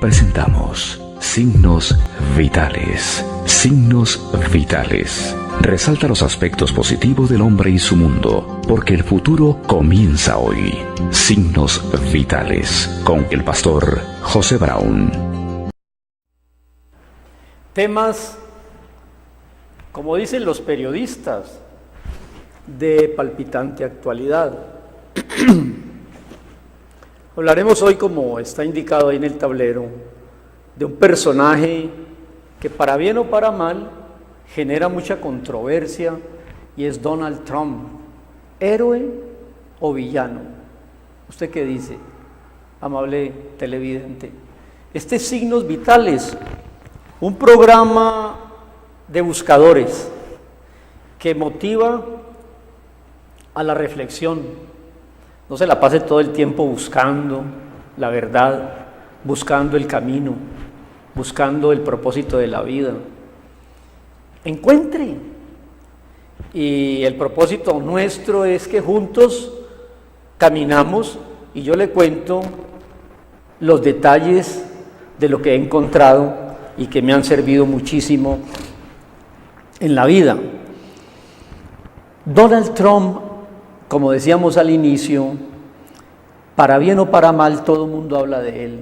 Presentamos Signos Vitales. Signos Vitales. Resalta los aspectos positivos del hombre y su mundo, porque el futuro comienza hoy. Signos Vitales, con el pastor José Brown. Temas, como dicen los periodistas, de palpitante actualidad. Hablaremos hoy, como está indicado ahí en el tablero, de un personaje que para bien o para mal genera mucha controversia, y es Donald Trump. ¿Héroe o villano? ¿Usted qué dice, amable televidente? Este es Signos Vitales, un programa de buscadores que motiva a la reflexión. No se la pase todo el tiempo buscando la verdad, buscando el camino, buscando el propósito de la vida. Encuentre. Y el propósito nuestro es que juntos caminamos y yo le cuento los detalles de lo que he encontrado y que me han servido muchísimo en la vida. Donald Trump, como decíamos al inicio, para bien o para mal, todo el mundo habla de él.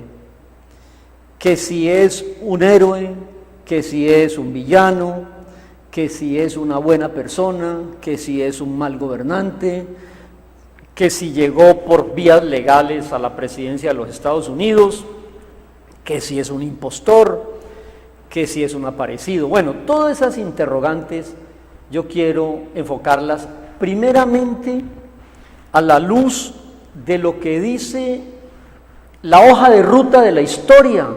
Que si es un héroe, que si es un villano, que si es una buena persona, que si es un mal gobernante, que si llegó por vías legales a la presidencia de los Estados Unidos, que si es un impostor, que si es un aparecido. Bueno, todas esas interrogantes yo quiero enfocarlas primeramente a la luz de lo que dice la hoja de ruta de la historia.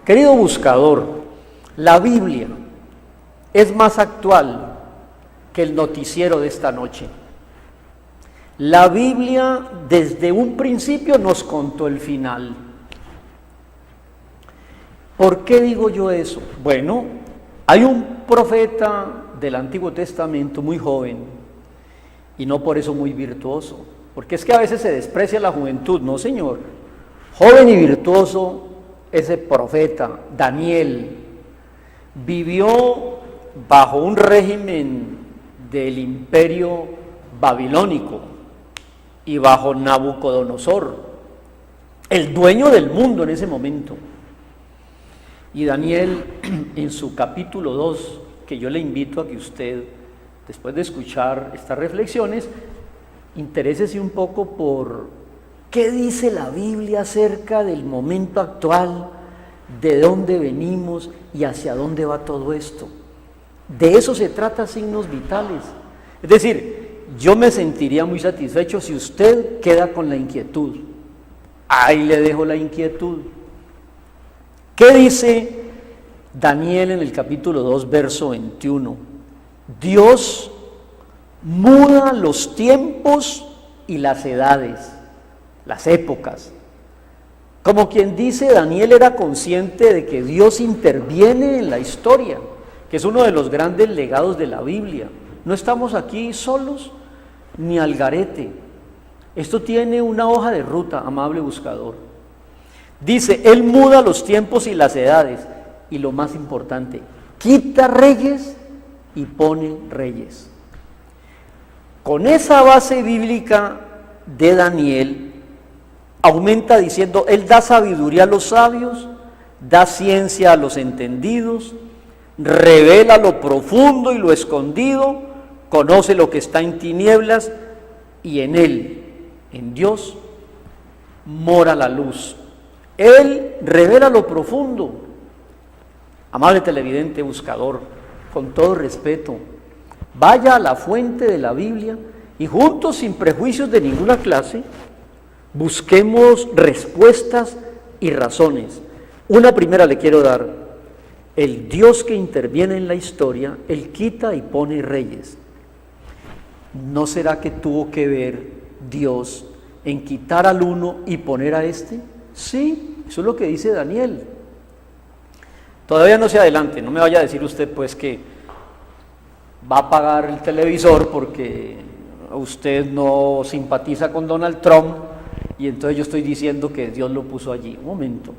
Querido buscador, la Biblia es más actual que el noticiero de esta noche. La Biblia desde un principio nos contó el final. ¿Por qué digo yo eso? Bueno, hay un profeta del Antiguo Testamento muy joven, y no por eso muy virtuoso, porque es que a veces se desprecia la juventud. No, señor, joven y virtuoso ese profeta, Daniel, vivió bajo un régimen del imperio babilónico y bajo Nabucodonosor, el dueño del mundo en ese momento. Y Daniel, en su capítulo 2, que yo le invito a que usted, después de escuchar estas reflexiones, interésese un poco por qué dice la Biblia acerca del momento actual, de dónde venimos y hacia dónde va todo esto. De eso se trata Signos Vitales. Es decir, yo me sentiría muy satisfecho si usted queda con la inquietud. Ahí le dejo la inquietud. ¿Qué dice Daniel en el capítulo 2, verso 21? Dios muda los tiempos y las edades, las épocas. Como quien dice, Daniel era consciente de que Dios interviene en la historia, que es uno de los grandes legados de la Biblia. No estamos aquí solos ni al garete. Esto tiene una hoja de ruta, amable buscador. Dice, Él muda los tiempos y las edades, y lo más importante, quita reyes y pone reyes. Con esa base bíblica de Daniel, aumenta diciendo, Él da sabiduría a los sabios, da ciencia a los entendidos, revela lo profundo y lo escondido, conoce lo que está en tinieblas, y en Él, en Dios, mora la luz. Él revela lo profundo. Amable televidente, buscador, con todo respeto, vaya a la fuente de la Biblia y juntos, sin prejuicios de ninguna clase, busquemos respuestas y razones. Una primera le quiero dar: el Dios que interviene en la historia, Él quita y pone reyes. ¿No será que tuvo que ver Dios en quitar al uno y poner a este? Sí, eso es lo que dice Daniel. Todavía no se adelante, no me vaya a decir usted pues que va a apagar el televisor porque usted no simpatiza con Donald Trump y entonces yo estoy diciendo que Dios lo puso allí. Un momento.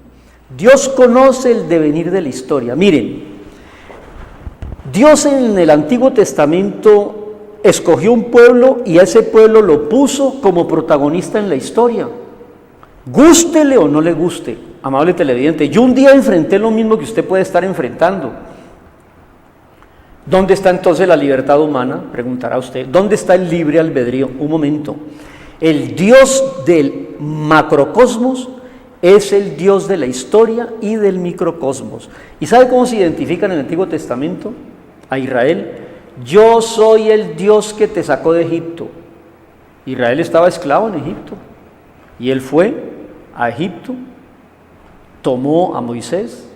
Dios conoce el devenir de la historia. Miren, Dios en el Antiguo Testamento escogió un pueblo y a ese pueblo lo puso como protagonista en la historia. Gústele o no le guste, amable televidente. Yo un día enfrenté lo mismo que usted puede estar enfrentando. ¿Dónde está entonces la libertad humana? Preguntará usted. ¿Dónde está el libre albedrío? Un momento. El Dios del macrocosmos es el Dios de la historia y del microcosmos. ¿Y sabe cómo se identifica en el Antiguo Testamento a Israel? Yo soy el Dios que te sacó de Egipto. Israel estaba esclavo en Egipto y él fue a Egipto, tomó a Moisés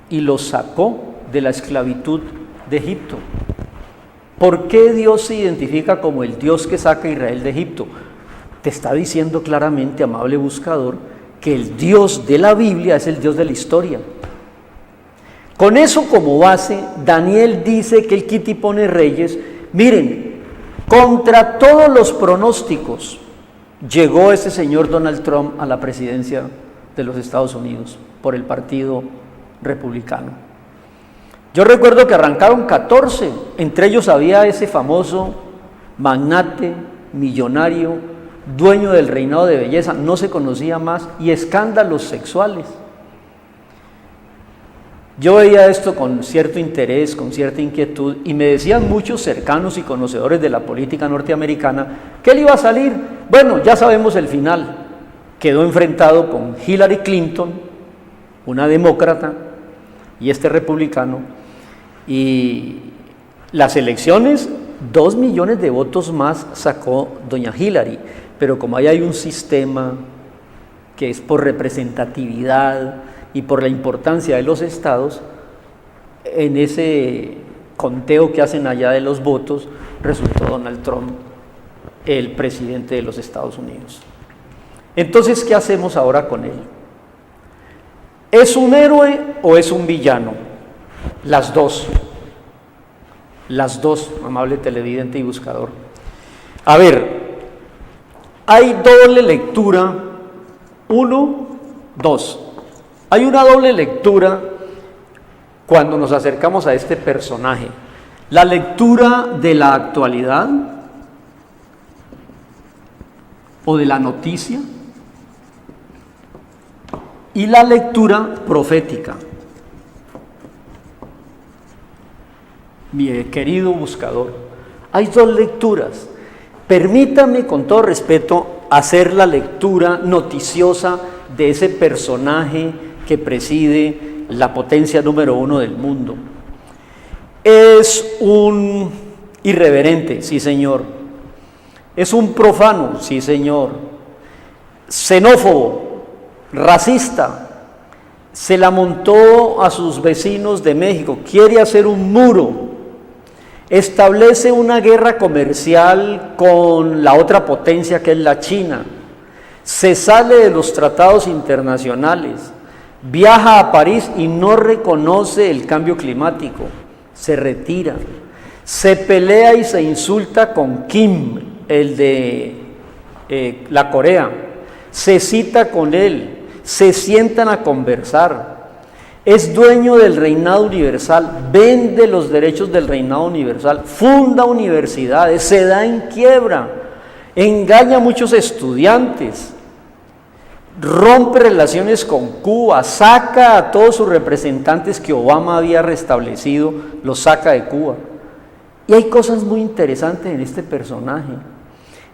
y lo sacó de la esclavitud de Egipto. ¿Por qué Dios se identifica como el Dios que saca a Israel de Egipto? Te está diciendo claramente, amable buscador, que el Dios de la Biblia es el Dios de la historia. Con eso como base, Daniel dice que el quita y pone reyes. Miren, contra todos los pronósticos, llegó ese señor Donald Trump a la presidencia de los Estados Unidos por el Partido Republicano. Yo recuerdo que arrancaron 14, entre ellos había ese famoso magnate, millonario, dueño del reinado de belleza, no se conocía más, y escándalos sexuales. Yo veía esto con cierto interés, con cierta inquietud, y me decían muchos cercanos y conocedores de la política norteamericana que él iba a salir. Bueno, ya sabemos el final, quedó enfrentado con Hillary Clinton, una demócrata, y este republicano, y las elecciones, 2 millones de votos más sacó doña Hillary, pero como ahí hay un sistema que es por representatividad y por la importancia de los estados, en ese conteo que hacen allá de los votos, resultó Donald Trump el presidente de los Estados Unidos. Entonces, ¿qué hacemos ahora con él? ¿Es un héroe o es un villano? Las dos, amable televidente y buscador. A ver, hay doble lectura, 1, 2. Hay una doble lectura cuando nos acercamos a este personaje. La lectura de la actualidad o de la noticia y la lectura profética. Mi querido buscador, hay dos lecturas. Permítame, con todo respeto, hacer la lectura noticiosa de ese personaje que preside la potencia número 1 del mundo. Es un irreverente, sí señor. Es un profano, sí señor. Xenófobo, racista, se la montó a sus vecinos de México, quiere hacer un muro. Establece una guerra comercial con la otra potencia que es la China, se sale de los tratados internacionales, viaja a París y no reconoce el cambio climático, se retira, se pelea y se insulta con Kim, el de la Corea, se cita con él, se sientan a conversar. Es dueño del reinado universal, vende los derechos del reinado universal, funda universidades, se da en quiebra, engaña a muchos estudiantes, rompe relaciones con Cuba, saca a todos sus representantes que Obama había restablecido, los saca de Cuba. Y hay cosas muy interesantes en este personaje.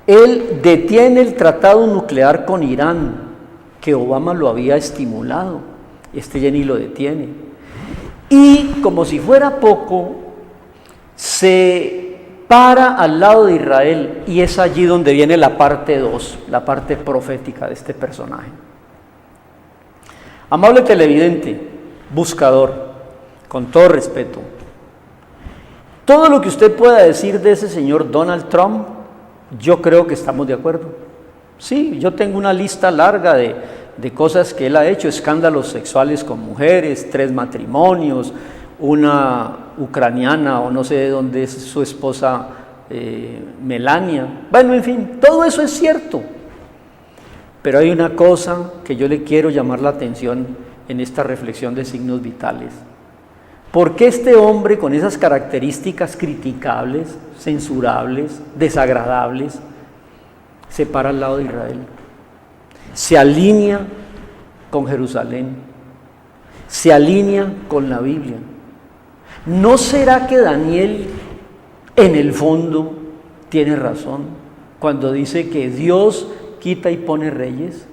Él detiene el tratado nuclear con Irán, que Obama lo había estimulado. Este ya ni lo detiene. Y como si fuera poco, se para al lado de Israel, y es allí donde viene la parte 2, la parte profética de este personaje. Amable televidente, buscador, con todo respeto, todo lo que usted pueda decir de ese señor Donald Trump, yo creo que estamos de acuerdo. Sí, yo tengo una lista larga de cosas que él ha hecho, escándalos sexuales con mujeres, 3 matrimonios, una ucraniana o no sé de dónde es su esposa Melania. Bueno, en fin, todo eso es cierto. Pero hay una cosa que yo le quiero llamar la atención en esta reflexión de signos vitales. ¿Por qué este hombre con esas características criticables, censurables, desagradables, se para al lado de Israel? Se alinea con Jerusalén, se alinea con la Biblia. ¿No será que Daniel en el fondo tiene razón cuando dice que Dios quita y pone reyes?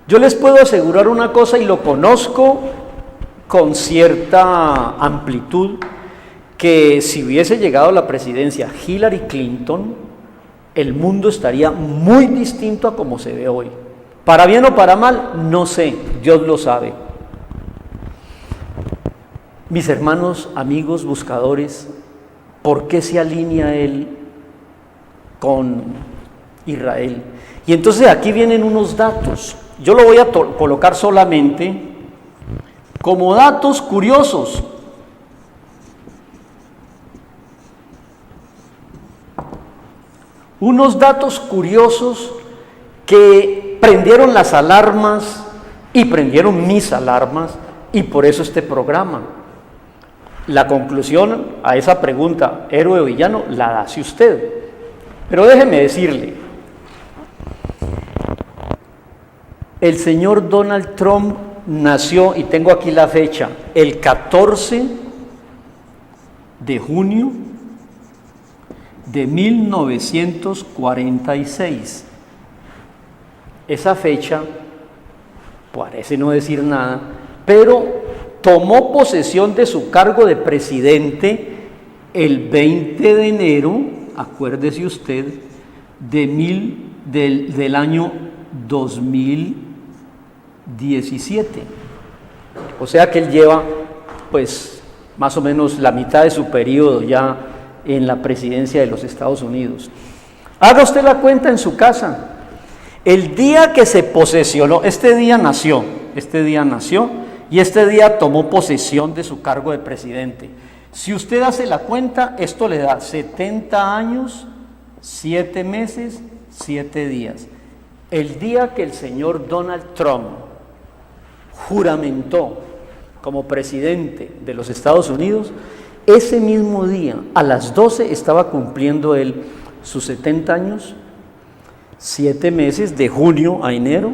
Yo les puedo asegurar una cosa, y lo conozco con cierta amplitud, que si hubiese llegado a la presidencia Hillary Clinton, el mundo estaría muy distinto a como se ve hoy. Para bien o para mal, no sé, Dios lo sabe. Mis hermanos, amigos, buscadores, ¿por qué se alinea él con Israel? Y entonces aquí vienen unos datos. Yo lo voy a colocar solamente como datos curiosos. Unos datos curiosos que prendieron las alarmas y prendieron mis alarmas, y por eso este programa. La conclusión a esa pregunta, héroe o villano, la hace usted. Pero déjeme decirle, el señor Donald Trump nació, y tengo aquí la fecha, el 14 de junio de 1946. Esa fecha parece no decir nada, pero tomó posesión de su cargo de presidente el 20 de enero, acuérdese usted, del año 2017. O sea que él lleva, pues, más o menos la mitad de su periodo ya en la presidencia de los Estados Unidos. Haga usted la cuenta en su casa. El día que se posesionó, este día nació, y este día tomó posesión de su cargo de presidente. Si usted hace la cuenta, esto le da 70 años, 7 meses, 7 días. El día que el señor Donald Trump juramentó como presidente de los Estados Unidos, ese mismo día, a las 12, estaba cumpliendo él sus 70 años, 7 meses, de junio a enero,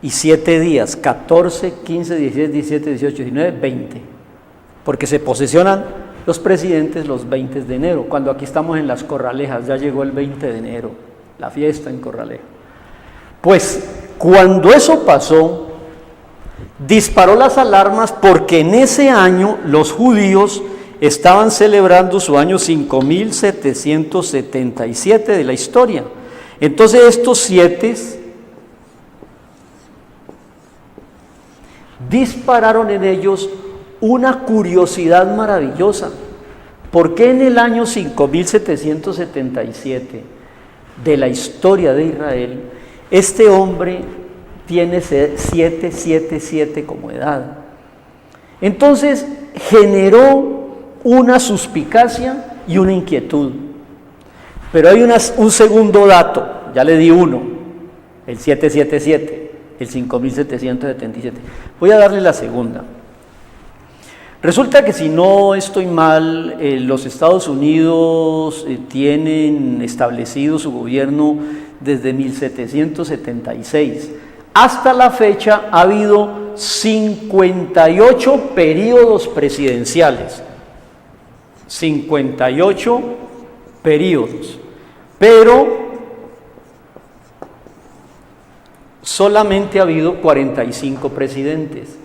y 7 días, 14, 15, 16, 17, 18, 19, 20, porque se posesionan los presidentes los 20 de enero, cuando aquí estamos en las Corralejas, ya llegó el 20 de enero, la fiesta en Corraleja. Pues cuando eso pasó, disparó las alarmas, porque en ese año los judíos estaban celebrando su año 5777 de la historia. Entonces estos 7 dispararon en ellos una curiosidad maravillosa. ¿Por qué en el año 5777 de la historia de Israel este hombre tiene 777 como edad? Entonces generó una suspicacia y una inquietud. Pero hay un segundo dato, ya le di uno, el 777, el 5777. Voy a darle la segunda. Resulta que, si no estoy mal, los Estados Unidos tienen establecido su gobierno desde 1776. Hasta la fecha ha habido 58 periodos presidenciales. 58 periodos. Pero solamente ha habido 45 presidentes.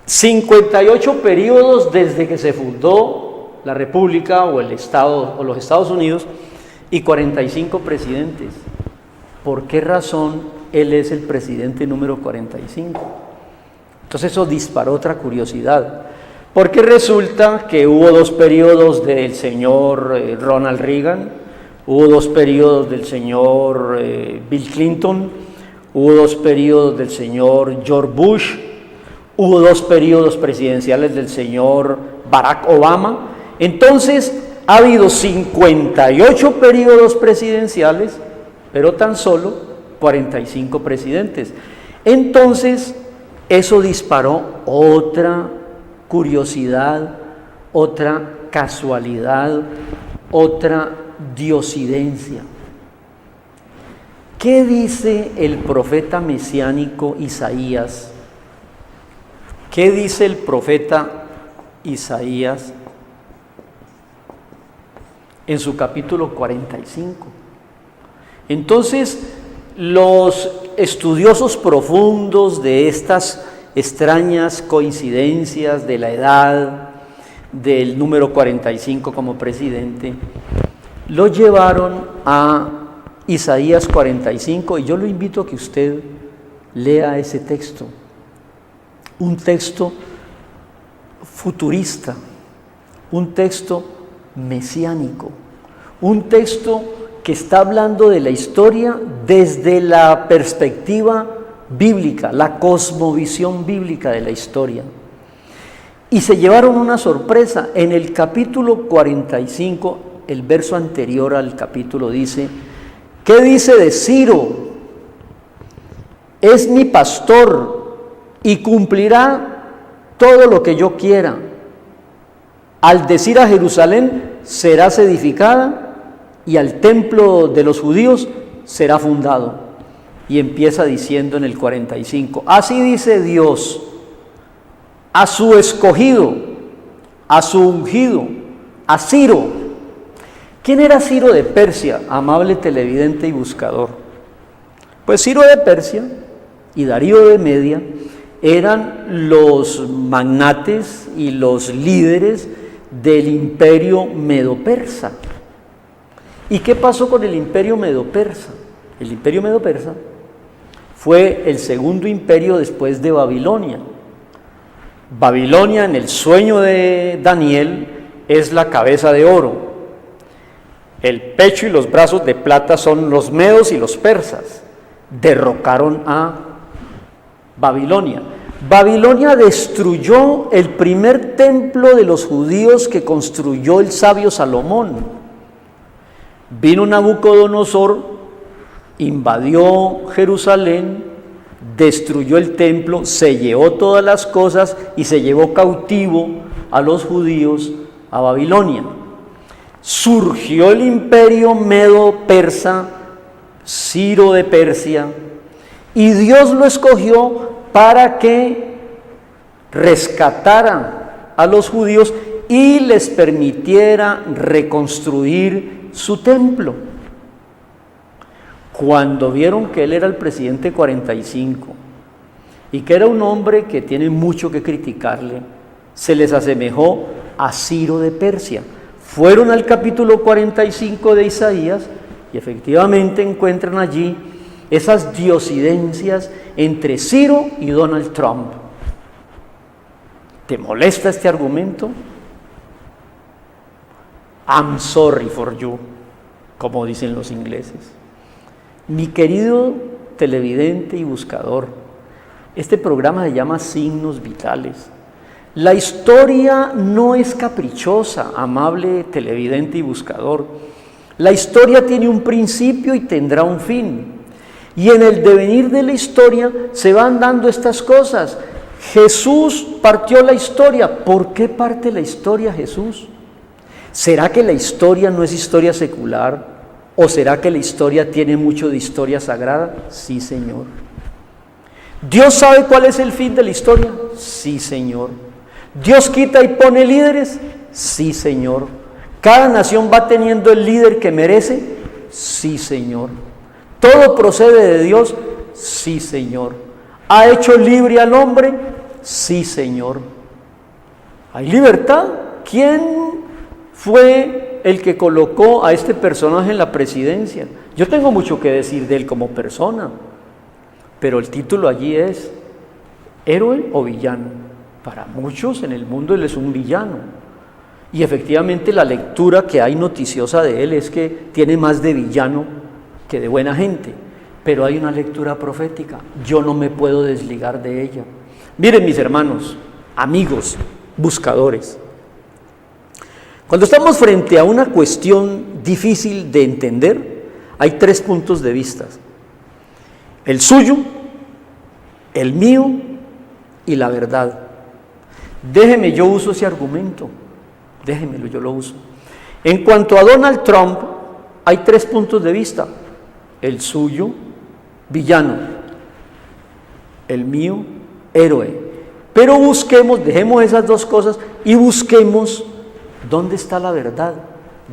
58 periodos desde que se fundó la República o el Estado o los Estados Unidos, y 45 presidentes. ¿Por qué razón él es el presidente número 45? Entonces eso disparó otra curiosidad, porque resulta que hubo 2 periodos del señor Ronald Reagan, hubo 2 periodos del señor Bill Clinton, hubo 2 periodos del señor George Bush, hubo 2 periodos presidenciales del señor Barack Obama. Entonces ha habido 58 periodos presidenciales, pero tan solo 45 presidentes. Entonces Eso disparó otra curiosidad, otra casualidad, otra diosidencia. ¿Qué dice el profeta mesiánico Isaías? ¿Qué dice el profeta Isaías en su capítulo 45? Entonces, los estudiosos profundos de estas extrañas coincidencias de la edad del número 45 como presidente, lo llevaron a Isaías 45, y yo lo invito a que usted lea ese texto, un texto futurista, un texto mesiánico, un texto que está hablando de la historia desde la perspectiva bíblica, la cosmovisión bíblica de la historia. Y se llevaron una sorpresa. En el capítulo 45, el verso anterior al capítulo dice, ¿qué dice de Ciro? Es mi pastor y cumplirá todo lo que yo quiera. Al decir a Jerusalén, serás edificada, y al templo de los judíos será fundado. Y empieza diciendo en el 45, así dice Dios, a su escogido, a su ungido, a Ciro. ¿Quién era Ciro de Persia, amable televidente y buscador? Pues Ciro de Persia y Darío de Media eran los magnates y los líderes del imperio medo-persa. ¿Y qué pasó con el imperio medo-persa? El imperio medo-persa fue el segundo imperio después de Babilonia. Babilonia, en el sueño de Daniel, es la cabeza de oro. El pecho y los brazos de plata son los medos y los persas. Derrocaron a Babilonia. Babilonia destruyó el primer templo de los judíos que construyó el sabio Salomón. Vino Nabucodonosor, invadió Jerusalén, destruyó el templo, se llevó todas las cosas y se llevó cautivo a los judíos a Babilonia. Surgió el imperio medo-persa, Ciro de Persia, y Dios lo escogió para que rescatara a los judíos y les permitiera reconstruir su templo. Cuando vieron que él era el presidente 45 y que era un hombre que tiene mucho que criticarle, se les asemejó a Ciro de Persia. Fueron al capítulo 45 de Isaías y efectivamente encuentran allí esas diosidencias entre Ciro y Donald Trump. ¿Te molesta este argumento? I'm sorry for you, como dicen los ingleses. Mi querido televidente y buscador, este programa se llama Signos Vitales. La historia no es caprichosa, amable televidente y buscador. La historia tiene un principio y tendrá un fin. Y en el devenir de la historia se van dando estas cosas. Jesús partió la historia. ¿Por qué parte la historia Jesús? ¿Será que la historia no es historia secular? ¿O será que la historia tiene mucho de historia sagrada? Sí, Señor. ¿Dios sabe cuál es el fin de la historia? Sí, Señor. ¿Dios quita y pone líderes? Sí, Señor. ¿Cada nación va teniendo el líder que merece? Sí, Señor. ¿Todo procede de Dios? Sí, Señor. ¿Ha hecho libre al hombre? Sí, Señor. ¿Hay libertad? ¿Quién fue el que colocó a este personaje en la presidencia? Yo tengo mucho que decir de él como persona, pero el título allí es héroe o villano. Para muchos en el mundo él es un villano, y efectivamente la lectura que hay noticiosa de él es que tiene más de villano que de buena gente, pero hay una lectura profética, yo no me puedo desligar de ella. Miren, mis hermanos, amigos, buscadores, cuando estamos frente a una cuestión difícil de entender, hay tres puntos de vista: el suyo, el mío y la verdad. Déjeme, yo uso ese argumento. Déjemelo, yo lo uso. En cuanto a Donald Trump, hay 3 puntos de vista. El suyo, villano. El mío, héroe. Pero busquemos, dejemos esas 2 cosas y busquemos dónde está la verdad.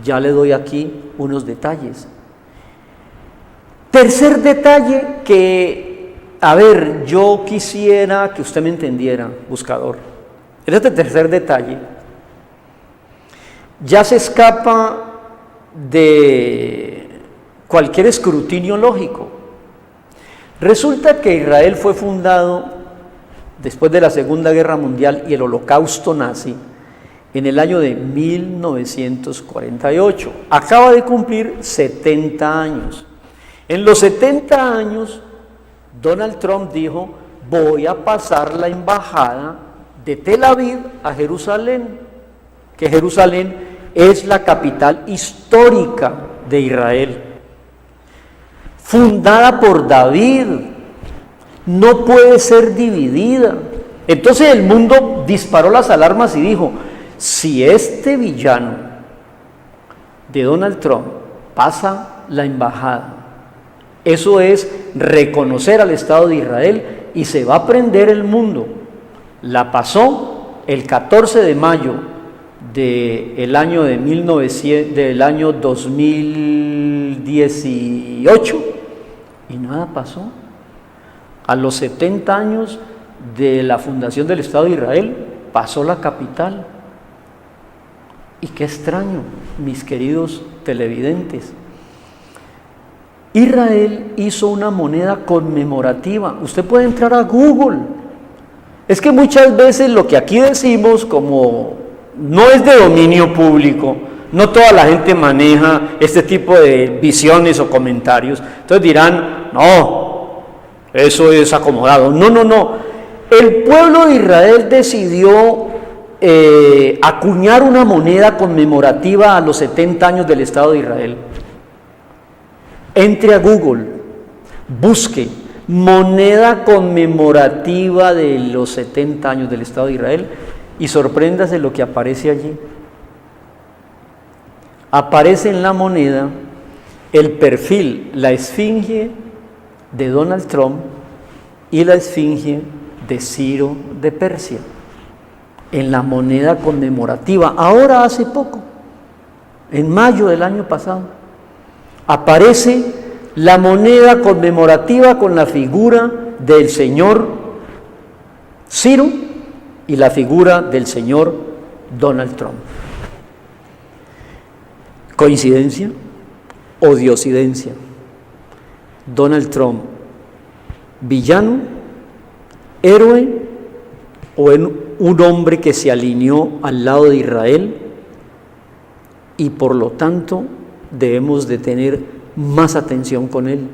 Ya le doy aquí unos detalles. Tercer detalle que, yo quisiera que usted me entendiera, buscador. Este tercer detalle ya se escapa de cualquier escrutinio lógico. Resulta que Israel fue fundado después de la Segunda Guerra Mundial y el Holocausto nazi en el año de 1948. Acaba de cumplir 70 años. En los 70 años, Donald Trump dijo, voy a pasar la embajada de Tel Aviv a Jerusalén, que Jerusalén es la capital histórica de Israel, fundada por David, no puede ser dividida. Entonces el mundo disparó las alarmas y dijo, si este villano de Donald Trump pasa la embajada, eso es reconocer al Estado de Israel y se va a prender el mundo. La pasó el 14 de mayo del año 2018 y nada pasó. A los 70 años de la fundación del Estado de Israel pasó la capital. Y qué extraño, mis queridos televidentes. Israel hizo una moneda conmemorativa. Usted puede entrar a Google. Es que muchas veces lo que aquí decimos, como no es de dominio público, no toda la gente maneja este tipo de visiones o comentarios. Entonces dirán, no, eso es acomodado. No. El pueblo de Israel decidió acuñar una moneda conmemorativa a los 70 años del Estado de Israel. Entre a Google, busque moneda conmemorativa de los 70 años del Estado de Israel y sorpréndase lo que aparece allí. Aparece en la moneda el perfil, la esfinge de Donald Trump y la esfinge de Ciro de Persia, en la moneda conmemorativa. Ahora hace poco, en mayo del año pasado, aparece la moneda conmemorativa con la figura del señor Ciro y la figura del señor Donald Trump. ¿Coincidencia o diosidencia? Donald Trump, villano, héroe o un hombre que se alineó al lado de Israel y por lo tanto debemos de tener más atención con él.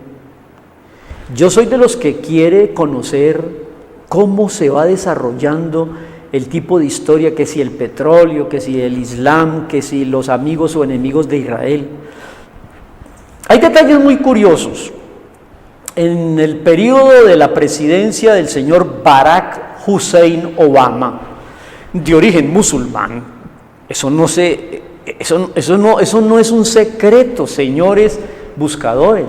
Yo soy de los que quiere conocer cómo se va desarrollando el tipo de historia, que si el petróleo, que si el Islam, que si los amigos o enemigos de Israel. Hay detalles muy curiosos. En el periodo de la presidencia del señor Barack Hussein Obama, de origen musulmán, eso no es un secreto, señores buscadores.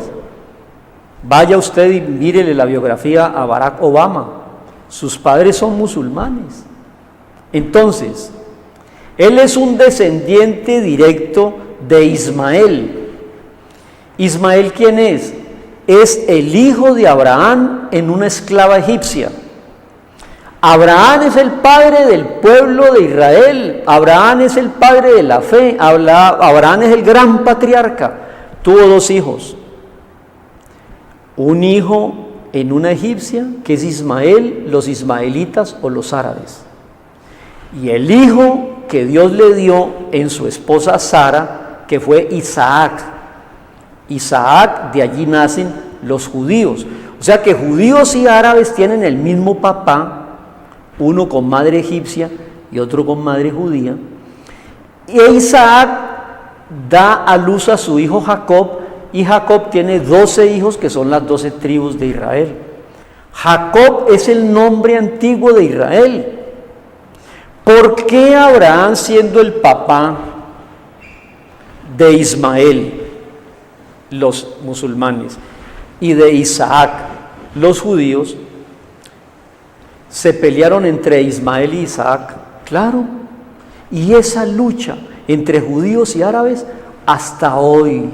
Vaya usted y mírele la biografía a Barack Obama. Sus padres son musulmanes. Entonces, él es un descendiente directo de Ismael. ¿Ismael quién es? Es el hijo de Abraham en una esclava egipcia. Abraham es el padre del pueblo de Israel. Abraham es el padre de la fe. Abraham es el gran patriarca. Tuvo 2 hijos. Un hijo en una egipcia, que es Ismael, los ismaelitas o los árabes. Y el hijo que Dios le dio en su esposa Sara, que fue Isaac. Isaac, de allí nacen los judíos. O sea que judíos y árabes tienen el mismo papá, uno con madre egipcia y otro con madre judía. Y Isaac da a luz a su hijo Jacob, y Jacob tiene 12 hijos que son las 12 tribus de Israel. Jacob es el nombre antiguo de Israel. ¿Por qué Abraham, siendo el papá de Ismael, los musulmanes, y de Isaac, los judíos, se pelearon entre Ismael y Isaac? Claro, y esa lucha entre judíos y árabes hasta hoy,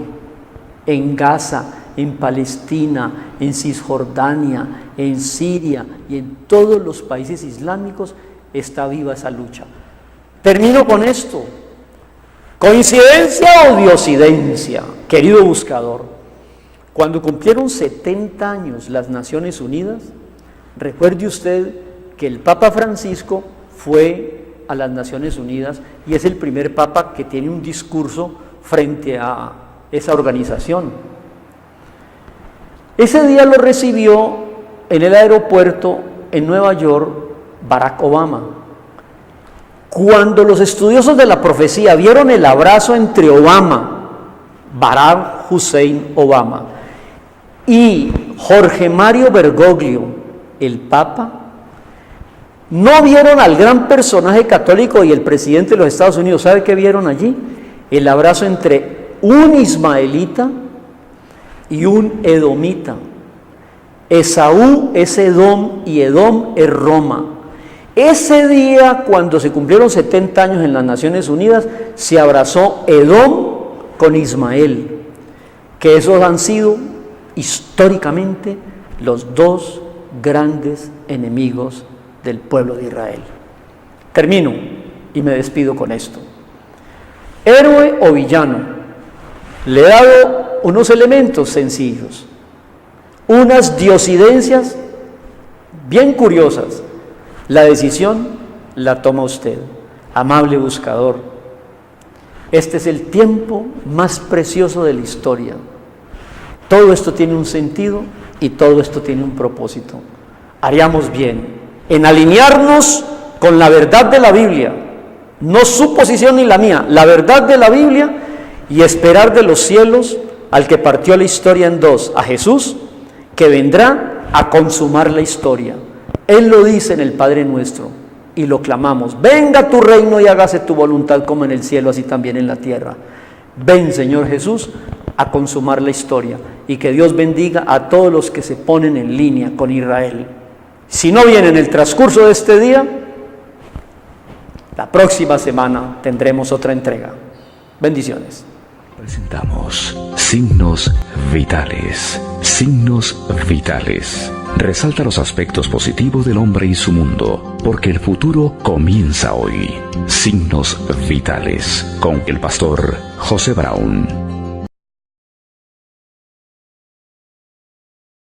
en Gaza, en Palestina, en Cisjordania, en Siria y en todos los países islámicos, está viva esa lucha. Termino con esto. ¿Coincidencia o diosidencia, querido buscador? Cuando cumplieron 70 años las Naciones Unidas, recuerde usted que el Papa Francisco fue a las Naciones Unidas y es el primer Papa que tiene un discurso frente a esa organización. Ese día lo recibió en el aeropuerto en Nueva York Barack Obama. Cuando los estudiosos de la profecía vieron el abrazo entre Obama, Barack Hussein Obama, y Jorge Mario Bergoglio, el Papa, no vieron al gran personaje católico y el presidente de los Estados Unidos. ¿Sabe qué vieron allí? El abrazo entre un ismaelita y un edomita. Esaú es Edom y Edom es Roma. Ese día, cuando se cumplieron 70 años en las Naciones Unidas, se abrazó Edom con Ismael, que esos han sido históricamente los dos grandes enemigos del pueblo de Israel. Termino y me despido con esto. Héroe o villano, le he dado unos elementos sencillos, unas diosidencias bien curiosas. La decisión la toma usted, amable buscador. Este es el tiempo más precioso de la historia. Todo esto tiene un sentido y todo esto tiene un propósito. Haríamos bien en alinearnos con la verdad de la Biblia, no su posición ni la mía, la verdad de la Biblia, y esperar de los cielos al que partió la historia en dos, a Jesús, que vendrá a consumar la historia. Él lo dice en el Padre Nuestro y lo clamamos: venga tu reino y hágase tu voluntad como en el cielo, así también en la tierra. Ven, Señor Jesús, a consumar la historia, y que Dios bendiga a todos los que se ponen en línea con Israel. Si no viene en el transcurso de este día, la próxima semana tendremos otra entrega. Bendiciones. Presentamos Signos Vitales. Signos Vitales. Resalta los aspectos positivos del hombre y su mundo, porque el futuro comienza hoy. Signos Vitales, con el pastor José Brown.